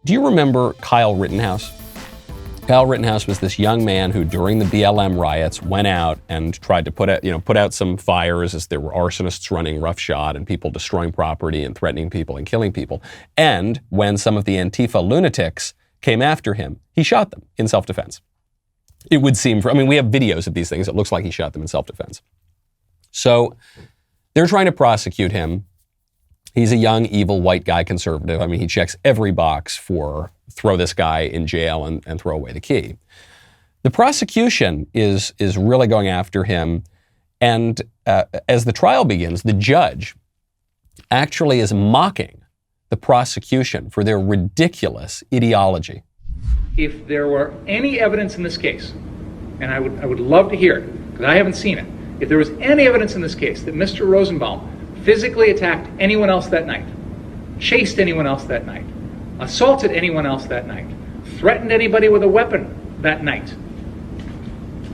Do you remember Kyle Rittenhouse? Kyle Rittenhouse was this young man who, during the BLM riots, went out and tried to put out some fires as there were arsonists running roughshod and people destroying property and threatening people and killing people. And when some of the Antifa lunatics came after him, he shot them in self-defense. It would seem, we have videos of these things. It looks like he shot them in self-defense. So they're trying to prosecute him. He's a young, evil, white guy conservative. He checks every box for throw this guy in jail and throw away the key. The prosecution is really going after him. And as the trial begins, the judge actually is mocking the prosecution for their ridiculous ideology. If there were any evidence in this case, and I would love to hear it, because I haven't seen it, if there was any evidence in this case that Mr. Rosenbaum physically attacked anyone else that night, chased anyone else that night, assaulted anyone else that night, threatened anybody with a weapon that night,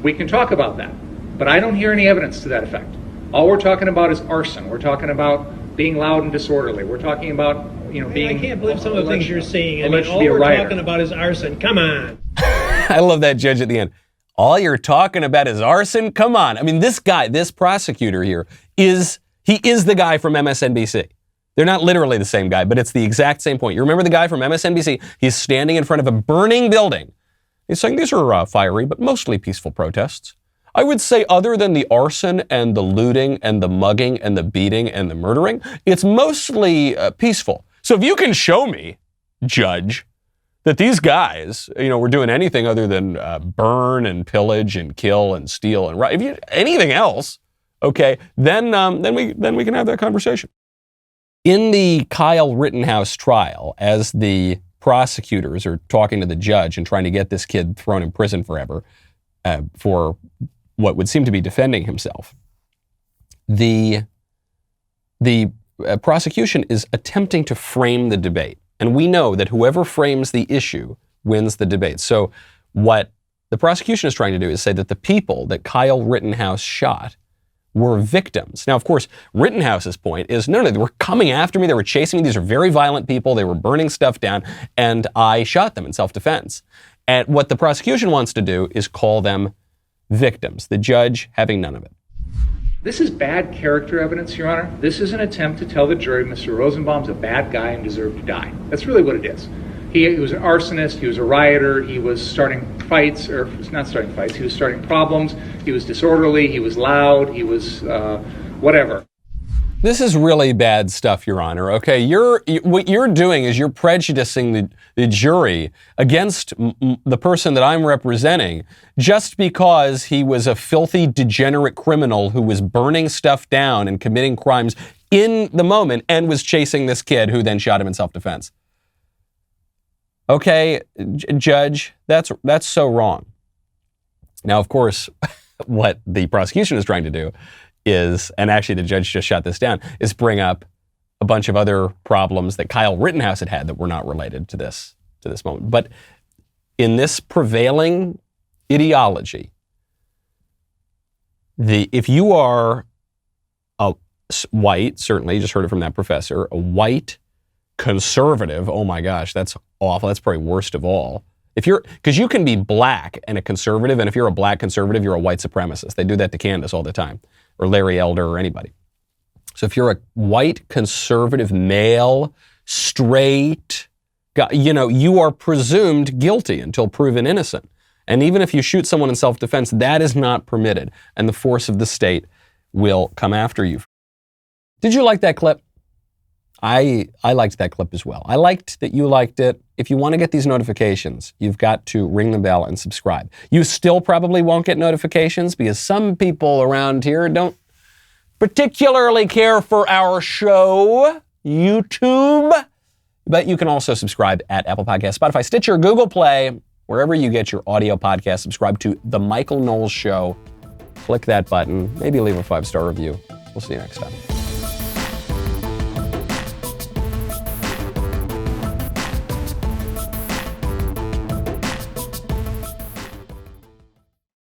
we can talk about that. But I don't hear any evidence to that effect. All we're talking about is arson. We're talking about being loud and disorderly. We're talking about, being... I can't believe some of the things you're saying. All we're talking about is arson. Come on. I love that judge at the end. All you're talking about is arson? Come on. This guy, this prosecutor here, is the guy from MSNBC. They're not literally the same guy, but it's the exact same point. You remember the guy from MSNBC? He's standing in front of a burning building. He's saying these are fiery, but mostly peaceful protests. I would say other than the arson and the looting and the mugging and the beating and the murdering, it's mostly peaceful. So if you can show me, judge, that these guys, were doing anything other than burn and pillage and kill and steal and riot, anything else, okay, then we can have that conversation. In the Kyle Rittenhouse trial, as the prosecutors are talking to the judge and trying to get this kid thrown in prison forever for what would seem to be defending himself, the prosecution is attempting to frame the debate. And we know that whoever frames the issue wins the debate. So what the prosecution is trying to do is say that the people that Kyle Rittenhouse shot were victims. Now, of course, Rittenhouse's point is, no, they were coming after me, they were chasing me, these are very violent people, they were burning stuff down, and I shot them in self-defense. And what the prosecution wants to do is call them victims, the judge having none of it. This is bad character evidence, Your Honor. This is an attempt to tell the jury Mr. Rosenbaum's a bad guy and deserved to die. That's really what it is. He was an arsonist, he was a rioter, he was starting fights, or not starting fights, he was starting problems, he was disorderly, he was loud, he was whatever. This is really bad stuff, Your Honor, okay? What you're doing is you're prejudicing the jury against the person that I'm representing just because he was a filthy, degenerate criminal who was burning stuff down and committing crimes in the moment and was chasing this kid who then shot him in self-defense. Okay, Judge, that's so wrong. Now, of course, what the prosecution is trying to do is, and actually the judge just shot this down, is bring up a bunch of other problems that Kyle Rittenhouse had that were not related to this moment. But in this prevailing ideology, if you are a white, certainly, you just heard it from that professor, a white conservative, oh my gosh, that's awful. That's probably worst of all. Because you can be black and a conservative, and if you're a black conservative, you're a white supremacist. They do that to Candace all the time, or Larry Elder, or anybody. So if you're a white conservative male, straight, you are presumed guilty until proven innocent. And even if you shoot someone in self-defense, that is not permitted, and the force of the state will come after you. Did you like that clip? I liked that clip as well. I liked that you liked it. If you want to get these notifications, you've got to ring the bell and subscribe. You still probably won't get notifications because some people around here don't particularly care for our show, YouTube. But you can also subscribe at Apple Podcasts, Spotify, Stitcher, Google Play, wherever you get your audio podcast. Subscribe to The Michael Knowles Show. Click that button. Maybe leave a 5-star review. We'll see you next time.